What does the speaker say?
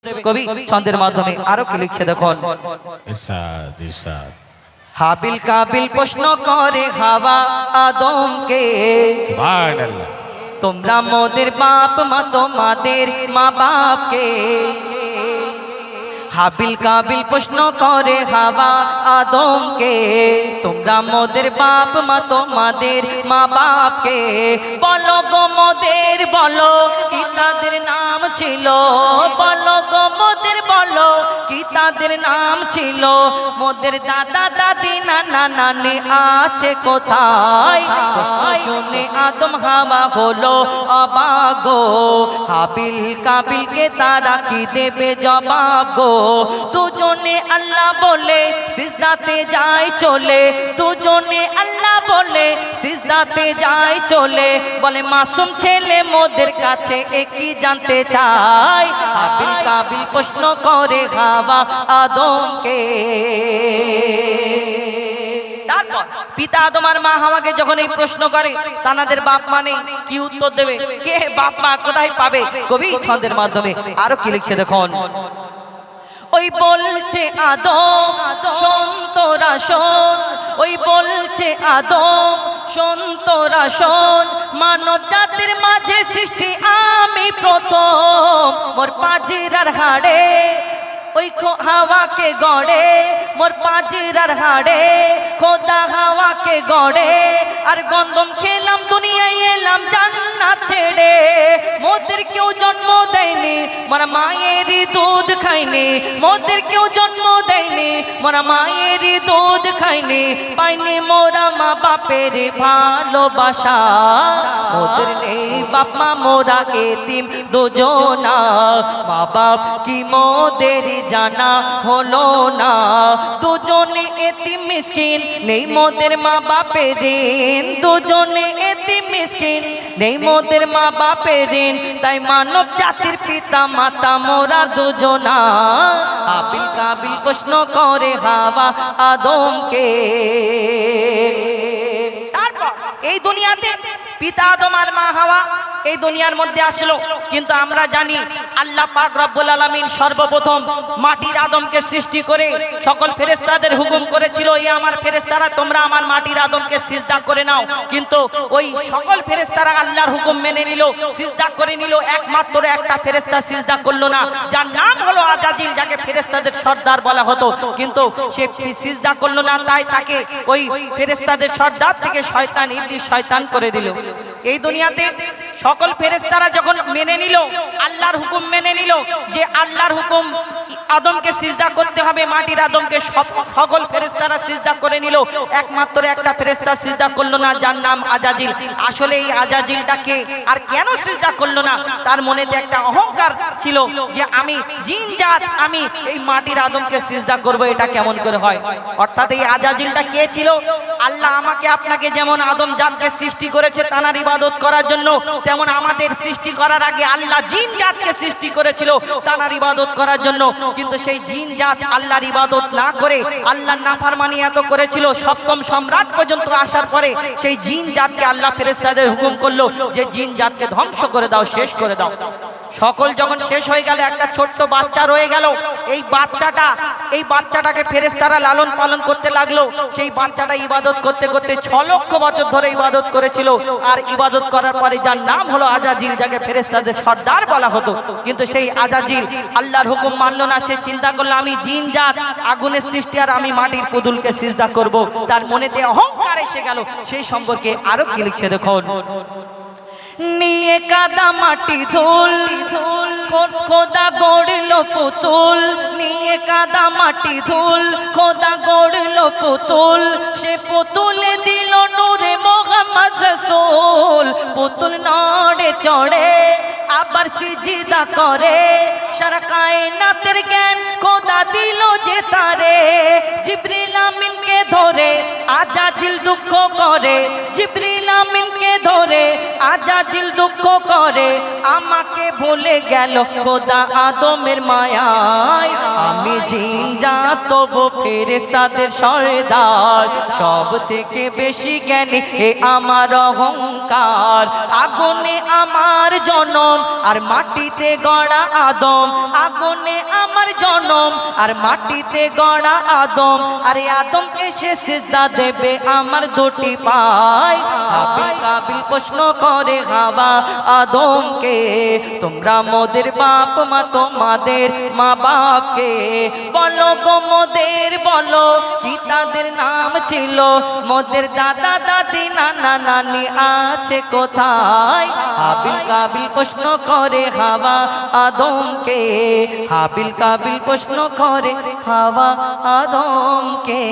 কবি ছন্দের মাধ্যমে আরো কি লিখছে দেখুন। হাবিল কাবিল প্রশ্ন করে হাওয়া আদমকে, সুবহানাল্লাহ, তোমরা মোদের বাপ মা তোমাদের মা বাপকে। হাবিল কাবিল প্রশ্ন করে হাওয়া আদমকে, তোমরা মোদের বাপ মা তোমাদের মা বাপকে। বলো গো মোদের বলো কি তাদের নাম ছিল, বলো গো মোদের বলো কি তাদের নাম ছিল। মোদের দাদা দাদি নানা নানি আছে কোথায়, শুনে আদম হাওয়া হলো অবাক গো। হাবিল কাবিলকে তারা কি দেবে জবাব গো। দুজনে আল্লাহ বলে সিজদাতে যায় চলে, দুজনে আল্লাহ বলে সিজদাতে যায় চলে। বলে মাসুম ছেলে মোদের কাছে একই জানতে চায়। হাবিল কাবিল প্রশ্ন করে হাওয়া আদমকে। তারপর পিতা আদম আর মা হাওয়াকে যখন এই প্রশ্ন করে তানাদের বাপ মানে কি উত্তর দেবে, কে বাপ মা কোথায় পাবে, কবি ছন্দের মাধ্যমে আরো কি লিখছে দেখুন। ওই বলছে আদম শোন তোরা শোন, ওই বলছে আদম শোন তোরা শোন। মানব জাতির মাঝে সৃষ্টি আমি প্রথম, মোর পাজিরার হাড়ে ওই হাওয়াকে গড়ে, মোর পাজিরার হাড়ে খোদা হাওয়াকে গড়ে। আর গন্ধম খেলাম দুনিয়ায় এলাম জান্নাত ছেড়ে। মোদের কেউ জন্ম দেয়নি মোরা মায়েরই দুধ খাইনি, মোদের কেউ জন্ম দেয়নি মোরা মায়েরই দুধ খাইনি। পাইনি মোরা মা বাপের ভালোবাসা, মোদের নেই বাপ মা মোরা এতিম দুজনা। মা বাপ কি মোদের জানা হলো না, দুজনে এতিম মিসকিন নেই মোদের মা বাপের ঋণ। দুজনে এতিম মিসকিন নেই মোদের মা বাপের ঋণ। তাই মানব জাতির পিতা মাতা মোরা দুজনা। হাবিল কাবিল প্রশ্ন করে হাওয়া আদমকে। তারপর এই দুনিয়াতে পিতা আদম আর মা হাওয়া এই দুনিয়ার মধ্যে আসলো, কিন্তু আমরা জানি আল্লাহ পাক রব্বুল আলামিন সর্বপ্রথম মাটির আদমকে সৃষ্টি করে সকল ফেরেশতাদের হুকুম করেছিল, এই আমার ফেরেশতারা তোমরা আমার মাটির আদমকে সিজদা করে নাও। কিন্তু ওই সকল ফেরেশতারা আল্লাহর হুকুম মেনে নিল, সিজদা করে নিল। একমাত্র একটা ফেরেশতা সিজদা করলো না, যার নাম হলো আজাজিল, যাকে ফেরেশতাদের সর্দার বলা হতো। কিন্তু সে সিজদা করলো না, তাই তাকে ওই ফেরেশতাদের সর্দার থেকে শয়তান ইবলিস শয়তান করে দিল। এই দুনিয়াতে সকল ফেরেশতারা যখন মেনে নিল, আল্লাহর হুকুম মেনে নিল যে আল্লাহর হুকুম আদমকে সিজদা করতে হবে, মাটির আদমকে সকল ফেরেশতারা সিজদা করে নিল। একমাত্র একটা ফেরেশতা সিজদা করলো না, যার নাম আজাজিল। আসলে এই আজাজিলটাকে আর কেন সিজদা করলো না, তার মনেতে একটা অহংকার ছিল যে আমি জিন জাত, আমি এই মাটির আদমকে সিজদা করব, এটা কেমন করে হয়। অর্থাৎ এই আজাজিলটা কে ছিল, আল্লাহ আমাকে আপনাকে যেমন আদম জাতকে সৃষ্টি করেছে তানার ইবাদত করার জন্য, তেমন আমাদের সৃষ্টি করার আগে আল্লাহ জিন জাতকে সৃষ্টি করেছিল তানার ইবাদত করার জন্য। কিন্তু সেই জিন জাত আল্লাহর ইবাদত না করে আল্লাহর নাফরমানি এত করেছিল, সপ্তম সম্রাট পর্যন্ত আসার পরে সেই জিন জাতকে আল্লাহ ফেরেশতাদের হুকুম করলো যে জিন জাতকে ধ্বংস করে দাও, শেষ করে দাও। সকল যখন শেষ হয়ে গেল, একটা ছোট্ট বাচ্চা রয়ে গেল। এই বাচ্চাটাকে ফেরেশতারা লালন পালন করতে লাগলো। সেই বাচ্চাটা ইবাদত করতে করতে 6 লক্ষ বছর ধরে ইবাদত করেছিল। আর ইবাদত করার পরে যার নাম হলো আজাজিল, যাকে ফেরেশতাদের সর্দার বলা হতো। কিন্তু সেই আজাজিল আল্লাহর হুকুম মানলো না। সে চিন্তা করলো আমি জিন জাত, আগুনের সৃষ্টি, আর আমি মাটির পুতুলকে সিজদা করব। তার মনেতে অহংকার এসে গেল। সেই সম্পর্কে আরো কি লিখছে দেখুন। নিয়ে কাদা মাটি ধুল খোদা গড়লো পুতুল, নিয়ে কাদা মাটি ধুল খোদা গড়লো পুতুল। সে পুতুলে দিল নূরে মোহাম্মদ রাসূল। পুতুল নড়ে চড়ে আবার সিজদা করে, সারা কায়নাতের জ্ঞান খোদা দিল যে তারে। জিবরিল আমিনকে ধরে আজাজিল আজাজিল দুঃখ করে জিবরিল আমিনকে ধরে আজাজিল দুঃখ করে আমাকে ভুলে গেল খোদা আদমের মায়ায় আমি জিন জাত তবু ফেরেশতাদের সরদার সব থেকে বেশি জ্ঞানী এ আমার অহংকার আগুনে আমার জনম আর মাটিতে গড়া আদম আগুনে আমার জনম আর মাটিতে গড়া আদম আরে আদম এসে সিজদা দেবে আমার দুটি পায় হাবিল কাবিল প্রশ্ন করে হাওয়া আদমকে তোমরা মোদের বাপ মা তোমাদের মা বাপকে বলো গো মোদের বলো কি তাদের নাম ছিল মোদের দাদা দাদি নানা নানি আছে কোথায় হাবিল কাবিল প্রশ্ন করে হাওয়া আদমকে হাবিল কাবিল প্রশ্ন করে হাওয়া আদমকে।